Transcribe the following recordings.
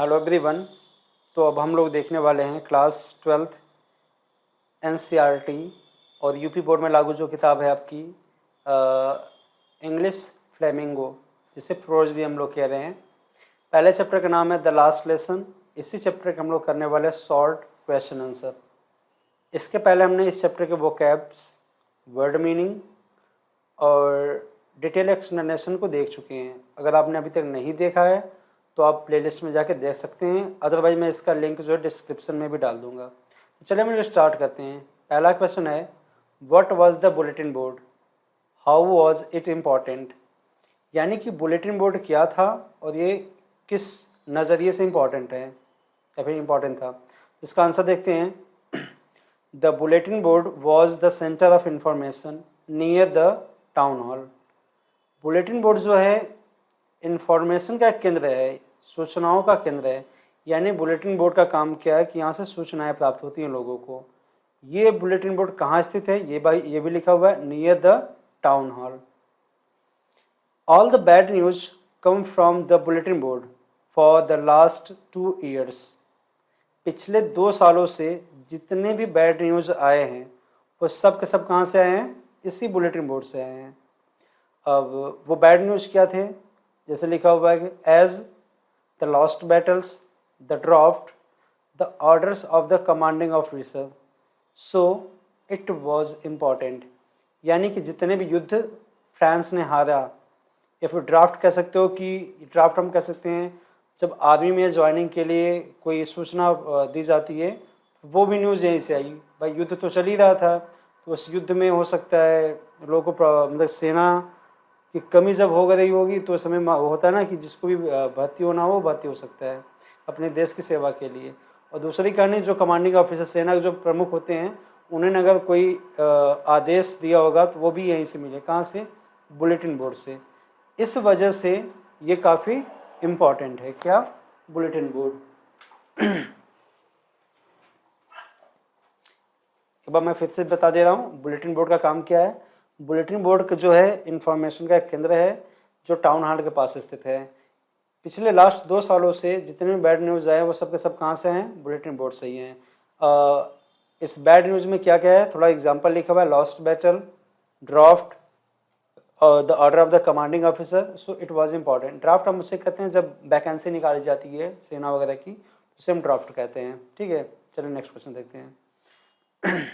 Hello everyone. तो अब हम लोग देखने वाले हैं क्लास 12th एनसीईआरटी और यूपी बोर्ड में लागू जो किताब है आपकी इंग्लिश फ्लेमिंगो, जिसे प्रोज भी हम लोग कह रहे हैं। पहले चैप्टर का नाम है द लास्ट लेसन। इसी चैप्टर के हम लोग करने वाले शॉर्ट क्वेश्चन आंसर। इसके पहले हमने इस चैप्टर के वोकैब्स, वर्ड मीनिंग और डिटेल एक्सप्लेनेशन को देख चुके हैं। अगर आपने अभी तक नहीं देखा है तो आप प्लेलिस्ट में जाके देख सकते हैं, अदरवाइज मैं इसका लिंक जो है डिस्क्रिप्शन में भी डाल दूंगा। तो चलिए हम लोग स्टार्ट करते हैं। पहला क्वेश्चन है, what was the bulletin board, how was it important. यानी कि बुलेटिन बोर्ड क्या था और ये किस नज़रिए से इम्पॉर्टेंट है या फिर इम्पॉर्टेंट था। इसका आंसर देखते हैं। The bulletin board was the centre of information near the town hall. Bulletin board जो है इंफॉर्मेशन का केंद्र है, सूचनाओं का केंद्र है। यानी बुलेटिन बोर्ड का काम क्या है कि यहाँ से सूचनाएं प्राप्त होती हैं लोगों को। ये बुलेटिन बोर्ड कहाँ स्थित है, ये भी लिखा हुआ है, near the town hall. All the bad news come from the bulletin board for the last 2 years। पिछले 2 सालों से जितने भी बैड न्यूज आए हैं वो सब के सब कहाँ से आए हैं, इसी बुलेटिन बोर्ड से आए हैं। अब वो बैड न्यूज़ क्या थे, जैसे लिखा हुआ है कि as the lost battles, the draft, the orders of the commanding officer, so it was important. यानी कि जितने भी युद्ध फ्रांस ने हारा, या फिर ड्राफ्ट कह सकते हो कि ड्राफ्ट हम कह सकते हैं जब आर्मी में ज्वाइनिंग के लिए कोई सूचना दी जाती है, वो भी न्यूज़ यहीं से आई। भाई युद्ध तो चल ही रहा था, तो उस युद्ध में हो सकता है लोगों को मतलब सेना की कमी जब हो गई होगी तो उस समय होता है ना कि जिसको भी भर्ती होना हो भर्ती हो सकता है अपने देश की सेवा के लिए। और दूसरी कहानी, जो कमांडिंग ऑफिसर, सेना के जो प्रमुख होते हैं, उन्होंने अगर कोई आदेश दिया होगा तो वो भी यहीं से मिले, कहाँ से, बुलेटिन बोर्ड से। इस वजह से ये काफ़ी इम्पॉर्टेंट है, क्या, बुलेटिन बोर्ड। एक बार मैं फिर से बता दे रहा हूँ बुलेटिन बोर्ड का काम क्या है। बुलेटिन बोर्ड जो है इंफॉर्मेशन का एक केंद्र है जो टाउन हॉल के पास स्थित है। पिछले लास्ट 2 सालों से जितने भी बैड न्यूज़ आए वो सब के सब कहाँ से हैं, बुलेटिन बोर्ड से ही हैं। इस बैड न्यूज़ में क्या क्या है, थोड़ा एग्जांपल लिखा हुआ है, lost battle, draft, the order of the commanding officer, so it was important. Draft हम उसे कहते हैं जब वैकेंसी निकाली जाती है सेना वगैरह की, उसे हम ड्राफ्ट कहते हैं। ठीक है, चलिए नेक्स्ट क्वेश्चन देखते हैं।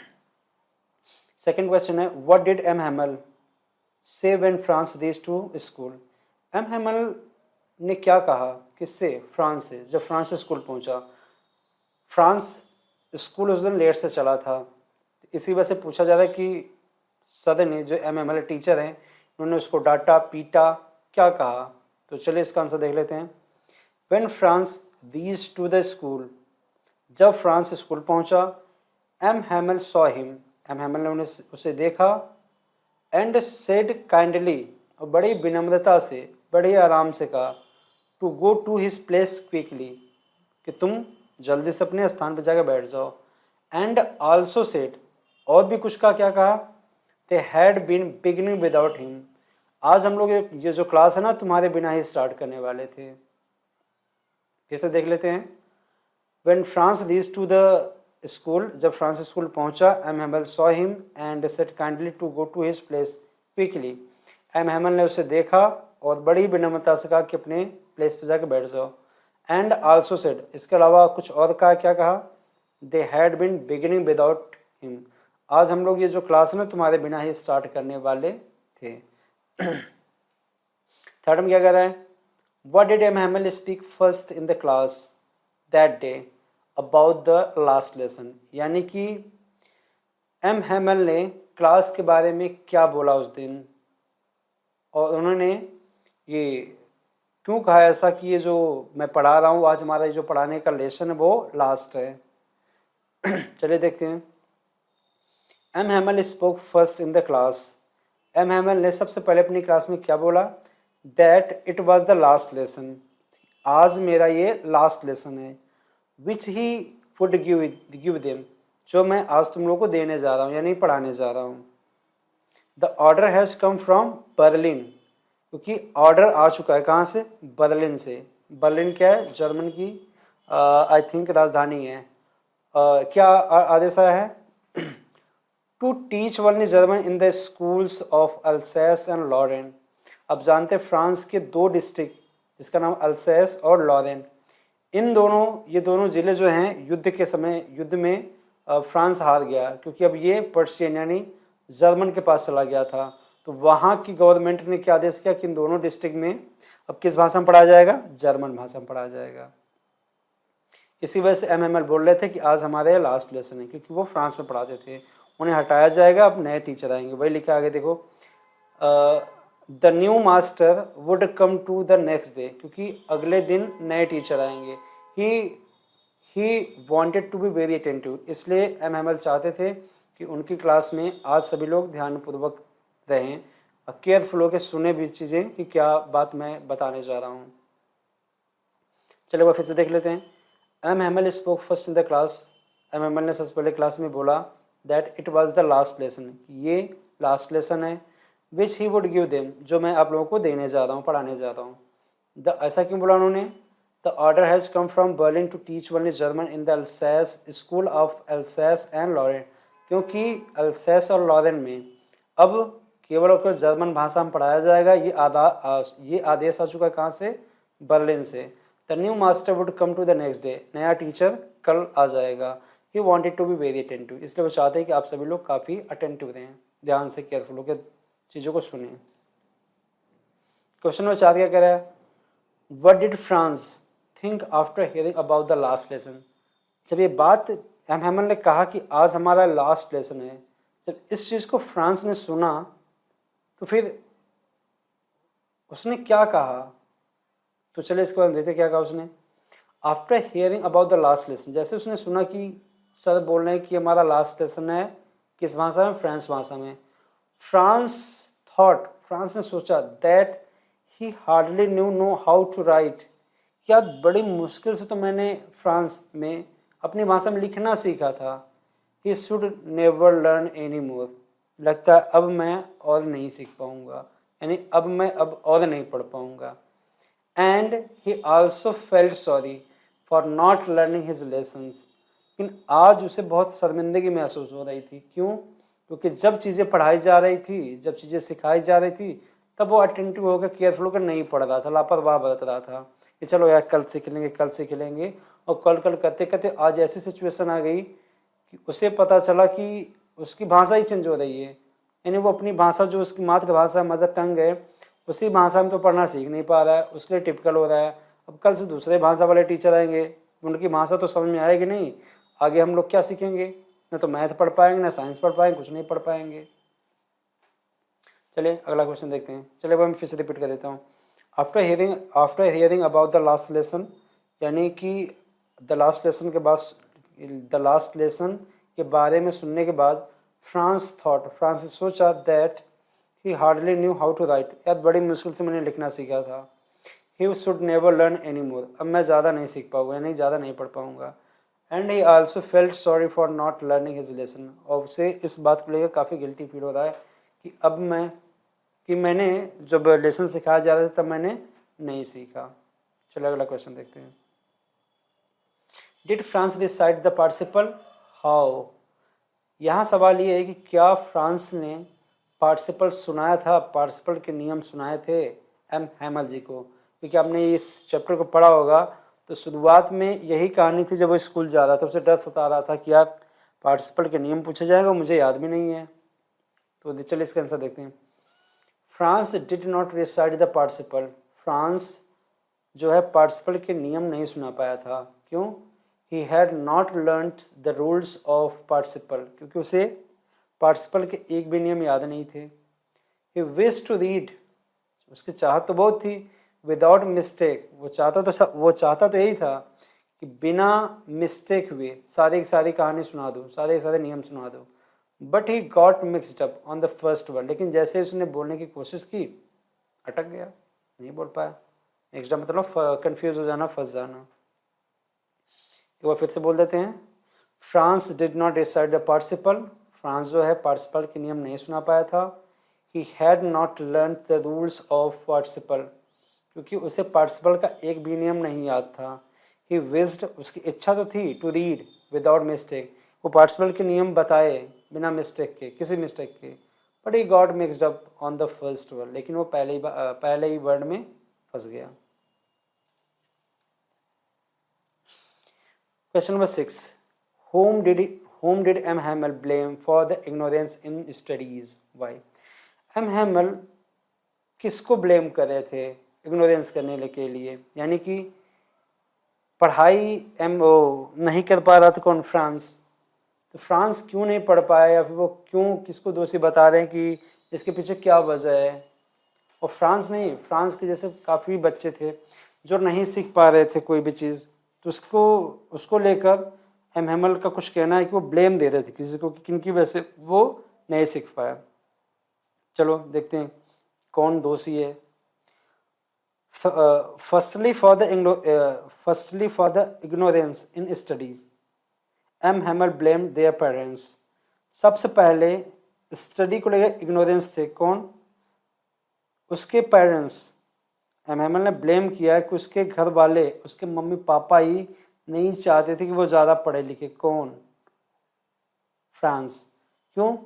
सेकेंड क्वेश्चन है, what did M Hamel say when Franz reached to school. M Hamel ने क्या कहा, किससे, फ्रांस से, जब फ्रांस से स्कूल पहुंचा। फ्रांस स्कूल उस दिन लेट से चला था, इसी वजह से पूछा जा रहा है कि सर ने, जो एम हैमल टीचर हैं, उन्होंने उसको डांटा, पीटा, क्या कहा। तो चलिए इसका आंसर देख लेते हैं। When Franz reached to the school, जब फ्रांस स्कूल पहुंचा, M Hamel saw him, M Hamel ने उसे देखा, एंड सेड काइंडली, और बड़ी विनम्रता से, बड़े आराम से कहा, to go to his place quickly, कि तुम जल्दी से अपने स्थान पर जाकर बैठ जाओ। एंड आल्सो सेड, और भी कुछ का, क्या कहा, they had been beginning without him, आज हम लोग ये जो क्लास है ना तुम्हारे बिना ही स्टार्ट करने वाले थे। फिर से देख लेते हैं। When Franz reached to the school, जब फ्रांस स्कूल पहुंचा, M Hamel saw him and said kindly to go to his place quickly. M Hamel ने उसे देखा और बड़ी विनम्रता से कहा कि अपने प्लेस पर जाकर बैठ जाओ। एंड आल्सो सेड, इसके अलावा कुछ और कहा, क्या कहा, they had been beginning without him, आज हम लोग ये जो क्लास है ना तुम्हारे बिना ही स्टार्ट करने वाले थे। थर्ड में क्या कह रहा है, what did M Hamel speak first in the class that day about the last lesson. यानी कि एम हैमल ने क्लास के बारे में क्या बोला उस दिन, और उन्होंने ये क्यों कहा ऐसा कि ये जो मैं पढ़ा रहा हूँ आज, हमारा जो पढ़ाने का लेसन है वो लास्ट है। चलिए देखते हैं। M Hamel spoke first in the class, M Hamel ने सबसे पहले अपनी क्लास में क्या बोला, that it was the last lesson, आज मेरा ये लास्ट लेसन है, which he would give them, जो मैं आज तुम लोग को देने जा रहा हूँ यानी पढ़ाने जा रहा हूँ। The order has come from Berlin, क्योंकि ऑर्डर आ चुका है कहाँ से, बर्लिन से। बर्लिन क्या है, जर्मन की आई थिंक राजधानी है। क्या आदेश आया है? To teach world German in the schools of Alsace and Lorraine. अब जानते हैं फ्रांस के दो डिस्ट्रिक्ट जिसका नाम अल्सैस और लॉरेन, ये दोनों ज़िले जो हैं युद्ध के समय युद्ध में फ्रांस हार गया क्योंकि अब ये पर्शियन यानी जर्मन के पास चला गया था। तो वहाँ की गवर्नमेंट ने क्या आदेश किया कि इन दोनों डिस्ट्रिक्ट में अब किस भाषा में पढ़ाया जाएगा? जर्मन भाषा में पढ़ाया जाएगा। इसी वजह से एमएमएल बोल रहे थे कि आज हमारे लास्ट लेसन है, क्योंकि वो फ्रांस में पढ़ाते थे, उन्हें हटाया जाएगा, अब नए टीचर आएंगे। वही लिखा आगे देखो, the new master would come to the next day, क्योंकि अगले दिन नए टीचर आएंगे। He wanted to be very attentive, इसलिए एमएमएल चाहते थे कि उनकी क्लास में आज सभी लोग ध्यानपूर्वक रहें, केयरफुल होकर सुने भी चीज़ें कि क्या बात मैं बताने जा रहा हूँ। चलो वह फिर से देख लेते हैं। MML spoke first in the class, MML ने सबसे पहले क्लास में बोला that it was the last lesson, ये लास्ट लेसन है, which he would give them, जो मैं आप लोगों को देने जा रहा हूँ, पढ़ाने जा रहा हूँ। ऐसा क्यों बोला उन्होंने? The order has come from Berlin to teach world German in the Alsace school of Alsace and Lorraine, क्योंकि अल्सैस और लॉरेन में अब केवल और केवल जर्मन भाषा में पढ़ाया जाएगा। ये आदेश आ चुका कहाँ से? बर्लिन से। The new master would come to the next day, नया टीचर कल आ जाएगा। He wanted to be very attentive, इसलिए वो चाहते हैं कि आप सभी लोग काफ़ी अटेंटिव रहें, ध्यान से केयरफुल होकर चीज़ों को सुने। क्वेश्चन नंबर 4 क्या कह रहा है? What did Franz think after hearing about the last lesson. जब ये बात एमएमएल ने कहा कि आज हमारा लास्ट लेसन है, जब इस चीज़ को फ्रांस ने सुना तो फिर उसने क्या कहा? तो चलिए इसके बाद देखते क्या कहा उसने। After hearing about the last lesson, जैसे उसने सुना कि सर बोल रहे हैं कि हमारा लास्ट लेसन है किस भाषा में? फ्रेंच भाषा में। फ्रांस ने सोचा that he hardly know how to write, क्या बड़ी मुश्किल से तो मैंने फ्रांस में अपनी भाषा में लिखना सीखा था। He should never learn any मोर, लगता है अब मैं और नहीं सीख पाऊँगा, यानी अब मैं अब और नहीं पढ़ पाऊँगा। And he also felt sorry for not learning his lessons, लेकिन आज उसे बहुत शर्मिंदगी महसूस हो रही थी। क्यों? क्योंकि जब चीज़ें पढ़ाई जा रही थी, जब चीज़ें सिखाई जा रही थी, तब वो अटेंटिव होकर केयरफुल होकर नहीं पढ़ रहा था, लापरवाह बरत रहा था कि चलो यार कल सीख लेंगे, कल सीख लेंगे। और कल करते करते आज ऐसी सिचुएशन आ गई कि उसे पता चला कि उसकी भाषा ही चेंज हो रही है, यानी वो अपनी भाषा जो उसकी मातृभाषा मदर टंग है उसी भाषा में तो पढ़ना सीख नहीं पा रहा है, उसके लिए टिपिकल हो रहा है। अब कल से दूसरे भाषा वाले टीचर आएंगे, उनकी भाषा तो समझ में आएगी नहीं, आगे हम लोग क्या सीखेंगे? ना तो मैथ पढ़ पाएंगे, ना साइंस पढ़ पाएंगे, कुछ नहीं पढ़ पाएंगे। चलिए अगला क्वेश्चन देखते हैं। चलिए मैं फिर से रिपीट कर देता हूँ। After hearing about the last lesson, यानी कि द लास्ट लेसन के बाद, द लास्ट लेसन के बारे में सुनने के बाद फ्रांस ने सोचा that he hardly knew how to write, यार बड़ी मुश्किल से मैंने लिखना सीखा था। He should never learn any more, अब मैं ज़्यादा नहीं सीख पाऊँगा, यानी ज़्यादा नहीं पढ़ पाऊँगा। And he also felt sorry for not learning his lesson, और उसे इस बात को लेकर काफ़ी गिल्टी फील हो रहा है कि अब मैंने जब लेसन सिखाया जा रहा था तब मैंने नहीं सीखा। चलो अगला क्वेश्चन देखते हैं। Did France decide the participle how, यहाँ सवाल ये है कि क्या फ्रांस ने पार्टिसिपल सुनाया था, पार्टिसिपल के नियम सुनाए थे एमएमएल जी को? क्योंकि आपने इस चैप्टर को पढ़ा होगा तो शुरुआत में यही कहानी थी, जब वो स्कूल जा रहा था उसे डर सता रहा था कि यार पार्टिसिपल के नियम पूछे जाएंगे, मुझे याद भी नहीं है। तो चलिए इसका आंसर देखते हैं। France did not reside the participle, France जो है पार्टिसिपल के नियम नहीं सुना पाया था। क्यों? He had not learned the rules of participle, क्योंकि उसे पार्टिसिपल के एक भी नियम याद नहीं थे। ही विश टू रीड, उसकी चाहत तो बहुत थी, विदाउट मिस्टेक, वो चाहता तो यही था कि बिना मिस्टेक हुए सारी की सारी कहानी सुना दूँ, सारे के सारे नियम सुना दूँ। But he got mixed up on the first word, लेकिन जैसे उसने बोलने की कोशिश की अटक गया, नहीं बोल पाया। मिक्सड अप मतलब कंफ्यूज हो जाना, फंस जाना। एक बार फिर से बोल देते हैं। France did not decide the participle, France जो है पार्टिसिपल के नियम नहीं सुना पाया था। He had not learn the rules of participle, क्योंकि उसे पार्टिसिपल का एक भी नियम नहीं याद था। ही विज्ड, उसकी इच्छा तो थी, टू रीड विदाउट मिस्टेक, वो पार्टिसिपल के नियम बताए बिना मिस्टेक के, किसी मिस्टेक के, but he got mixed up on the first word, लेकिन वो पहले ही वर्ड में फंस गया। Question number 6, whom did M. Hamel blame for the ignorance in studies? Why? M. Hamel किसको ब्लेम कर रहे थे इग्नोरेंस करने के लिए, यानी कि पढ़ाई नहीं कर पा रहा था कौन? फ्रांस। तो फ्रांस क्यों नहीं पढ़ पाया, या फिर वो क्यों किसको दोषी बता रहे हैं कि इसके पीछे क्या वजह है? और फ्रांस नहीं, फ्रांस के जैसे काफ़ी बच्चे थे जो नहीं सीख पा रहे थे कोई भी चीज़, तो उसको लेकर एम हेमल का कुछ कहना है कि वो ब्लेम दे रहे थे किसी को कि किनकी वजह से वो नहीं सीख पाया। चलो देखते हैं कौन दोषी है। Firstly for the ignorance in studies M Hamel blame their parents. सबसे पहले स्टडी को लेकर इग्नोरेंस थे कौन? उसके पेरेंट्स। एम हेमल ने ब्लेम किया कि उसके घर वाले, उसके मम्मी पापा ही नहीं चाहते थे कि वो ज़्यादा पढ़े लिखे। कौन? फ्रांस। क्यों?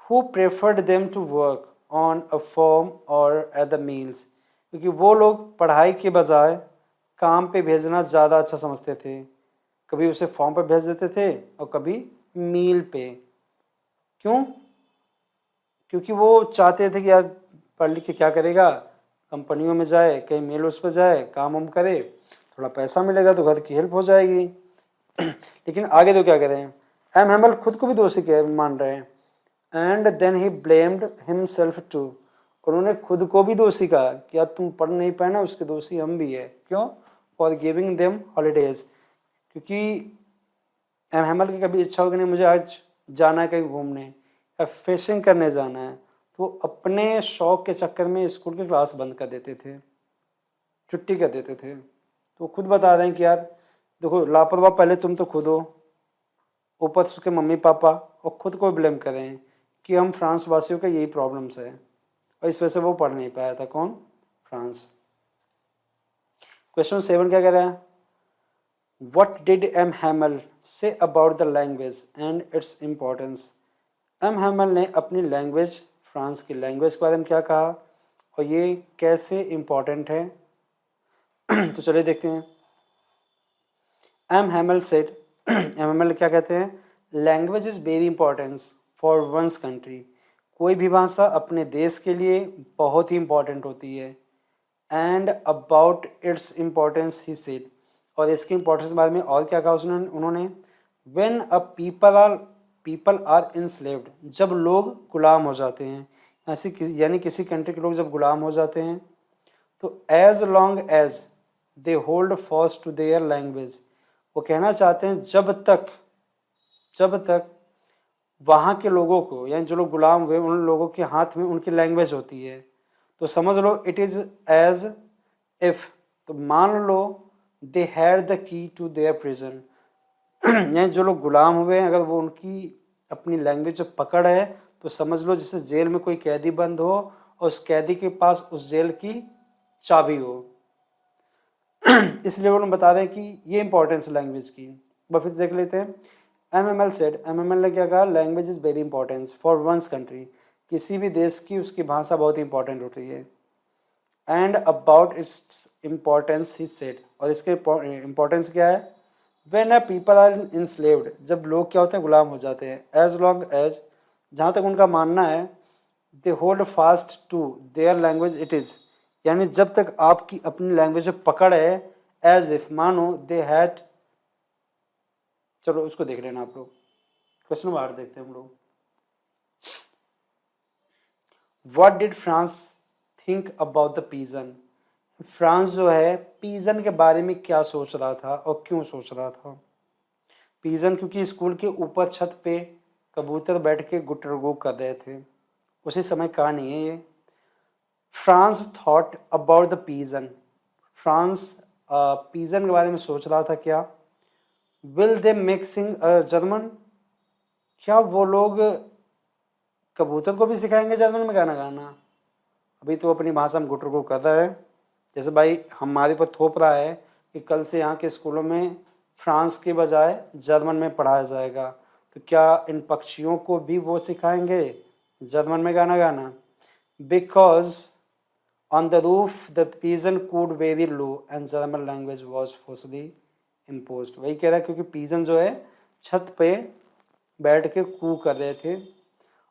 Who preferred them to work on a farm और एट द मील्स, क्योंकि वो लोग पढ़ाई के बजाय काम पे भेजना ज़्यादा अच्छा समझते थे। कभी उसे फॉर्म पे भेज देते थे और कभी मील पे। क्यों? क्योंकि वो चाहते थे कि यार पढ़ लिख के क्या करेगा, कंपनियों में जाए, कहीं मेल उस पर जाए, काम वाम करे, थोड़ा पैसा मिलेगा तो घर की हेल्प हो जाएगी। लेकिन आगे तो क्या करें, एम हेमल खुद को भी दोषी मान रहे हैं। And then he blamed himself too, उन्होंने खुद को भी दोषी कहा कि यार तुम पढ़ नहीं पाए ना, उसके दोषी हम भी है। क्यों? फॉर गिविंग देम हॉलीडेज, क्योंकि एम हेमल की कभी इच्छा होगी नहीं मुझे आज जाना है कहीं घूमने या फिशिंग करने जाना है, तो अपने शौक के चक्कर में स्कूल की क्लास बंद कर देते थे, छुट्टी कर देते थे। तो खुद बता रहे हैं कि यार देखो लापरवाह पहले तुम तो खुद हो, ऊपर से उसके मम्मी पापा, और खुद को ब्लेम कर रहे हैं कि हम फ्रांस वासियों का यही प्रॉब्लम्स है, और इस वजह से वो पढ़ नहीं पाया था। कौन? फ्रांस। क्वेश्चन 7 क्या कह रहा है? What did M. Hamel say about the language and its importance? M. Hamel ने अपनी लैंग्वेज, फ्रांस की लैंग्वेज के बारे में क्या कहा और ये कैसे इम्पोर्टेंट है? तो चलिए देखते हैं। M. Hamel said, M. Hamel क्या कहते हैं? Language is very importance for one's country, कोई भी भाषा अपने देश के लिए बहुत ही इम्पोर्टेंट होती है। And about its importance he said, और इसकी इम्पोर्टेंस के बारे में और क्या कहा उन्होंने? When a people are enslaved, जब लोग गुलाम हो जाते हैं, यानी किसी कंट्री के लोग जब गुलाम हो जाते हैं, तो as long as they hold fast to their language, वो कहना चाहते हैं जब तक वहाँ के लोगों को, यानी जो लोग गुलाम हुए उन लोगों के हाथ में उनकी लैंग्वेज होती है, तो समझ लो इट इज़ एज इफ, तो मान लो they had the key to their prison, यानी जो लोग गुलाम हुए हैं अगर वो उनकी अपनी लैंग्वेज जो पकड़ है, तो समझ लो जैसे जेल में कोई कैदी बंद हो और उस कैदी के पास उस जेल की चाबी हो। इसलिए वो लोग बता रहे हैं कि ये इंपॉर्टेंस लैंग्वेज की। बस फिर देख लेते हैं। एम एम एल ने क्या कहा? Language is very importance for one's country, किसी भी देश की उसकी भाषा बहुत इंपॉर्टेंट होती है। And about its importance he said, और इसके इम्पोर्टेंस क्या है? When a people are enslaved, जब लोग क्या होते हैं? गुलाम हो जाते हैं। एज लॉन्ग एज, जहाँ तक उनका मानना है, they hold fast to their language it is, यानी जब तक आपकी अपनी लैंग्वेज में पकड़ है, एज इफ, मानो दे हैड। चलो उसको देख लेना आप लोग। क्वेश्चन नंबर 8 देखते हैं हम लोग। What did Franz think about the pigeon? Franz जो है पीजन के बारे में क्या सोच रहा था और क्यों सोच रहा था? पीजन क्योंकि स्कूल के ऊपर छत पे कबूतर बैठ के गुटरगू कर रहे थे, उसी समय कहानी है ये। Franz thought about the pigeon, Franz pigeon के बारे में सोच रहा था क्या? Will they make sing German, क्या वो लोग कबूतर को भी सिखाएंगे जर्मन में गाना गाना? अभी तो अपनी भाषा में गुटरगू कर रहा है, जैसे भाई हमारे पर थोप रहा है कि कल से यहाँ के स्कूलों में फ्रांस के बजाय जर्मन में पढ़ाया जाएगा, तो क्या इन पक्षियों को भी वो सिखाएंगे जर्मन में गाना गाना? Because on the roof the pigeon could very low and German language was forcibly imposed. वही कह रहा है क्योंकि पिजन जो है छत पे बैठ के कू कर रहे थे,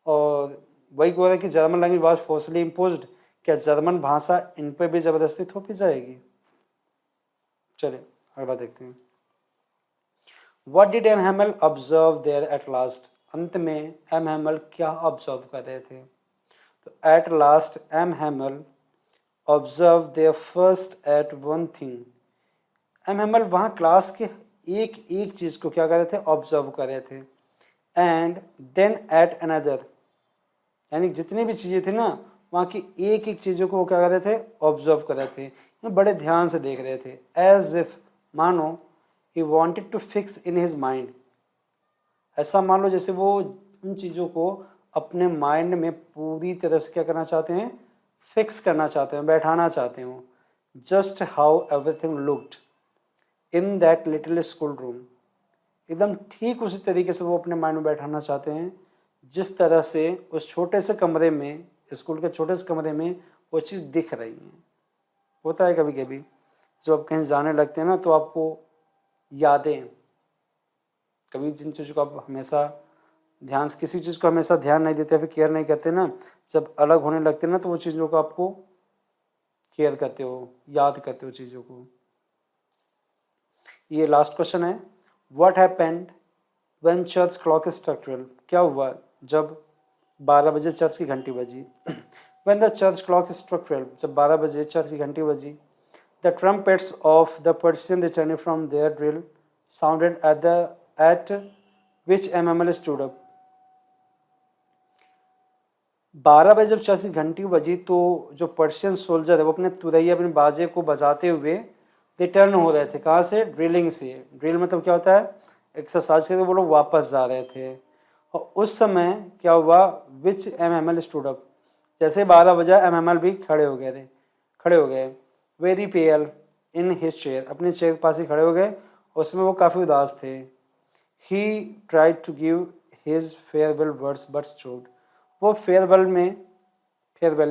और वही कह रहा है कि German language was forcibly imposed, क्या जर्मन भाषा इन पर भी ज़बरदस्ती थोपी जाएगी? चलिए अगला देखते हैं। What did M Hamel observe there at last? अंत में एम हैमल क्या ऑब्जर्व कर रहे थे? तो at last M Hamel observe there first at one thing. M Hamel वहाँ क्लास के एक एक चीज़ को क्या कर रहे थे? ऑब्जर्व कर रहे थे। एंड देन एट अनदर, यानी जितनी भी चीज़ें थी ना वहाँ की एक एक चीज़ों को वो क्या कर रहे थे? ऑब्जर्व कर रहे थे, बड़े ध्यान से देख रहे थे। एज इफ, मानो he wanted to fix in his mind, ऐसा मान लो जैसे वो उन चीज़ों को अपने माइंड में पूरी तरह से क्या करना चाहते हैं? फिक्स करना चाहते हैं, बैठाना चाहते हो। Just how everything looked in that little school room, एकदम ठीक उसी तरीके से वो अपने माइंड में बैठाना चाहते हैं जिस तरह से उस छोटे से कमरे में, स्कूल के छोटे से कमरे में वो चीज़ दिख रही है। होता है कभी कभी जब आप कहीं जाने लगते हैं ना तो आपको यादें, कभी जिन चीज़ों को आप हमेशा ध्यान से, किसी चीज़ को हमेशा ध्यान नहीं देते, फिर केयर नहीं करते ना, जब अलग होने लगते ना तो वो चीज़ों को आपको केयर करते हो, याद करते हो चीज़ों को। ये लास्ट क्वेश्चन है। What happened when church clock struck 12? क्या हुआ जब 12 बजे चर्च की घंटी बजी? When the church clock struck 12, जब 12 बजे चर्च की घंटी बजी, the trumpets of the Persian returning from their drill sounded at which M Hamel stood up. 12 बजे जब चर्च की घंटी बजी तो जो पर्शियन सोल्जर है वो अपने तुरैया, अपने बाजे को बजाते हुए रिटर्न हो रहे थे। कहाँ से? ड्रिलिंग से। ड्रिल मतलब क्या होता है? एक्सरसाइज करके वो लोग वापस जा रहे थे। और उस समय क्या हुआ? विच एमएमएल स्टूड अप, जैसे 12 बजा एमएमएल भी खड़े हो गए। वेरी पेयल इन हिज चेयर, अपने चेयर के पास ही खड़े हो गए। उसमें वो काफ़ी उदास थे। He tried to give his farewell words but choked, वो फेयरवेल में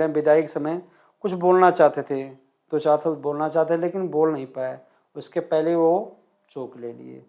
विदाई के समय कुछ बोलना चाहते थे, दो चार शब्द बोलना चाहते लेकिन बोल नहीं पाए, उसके पहले वो चोक ले लिए।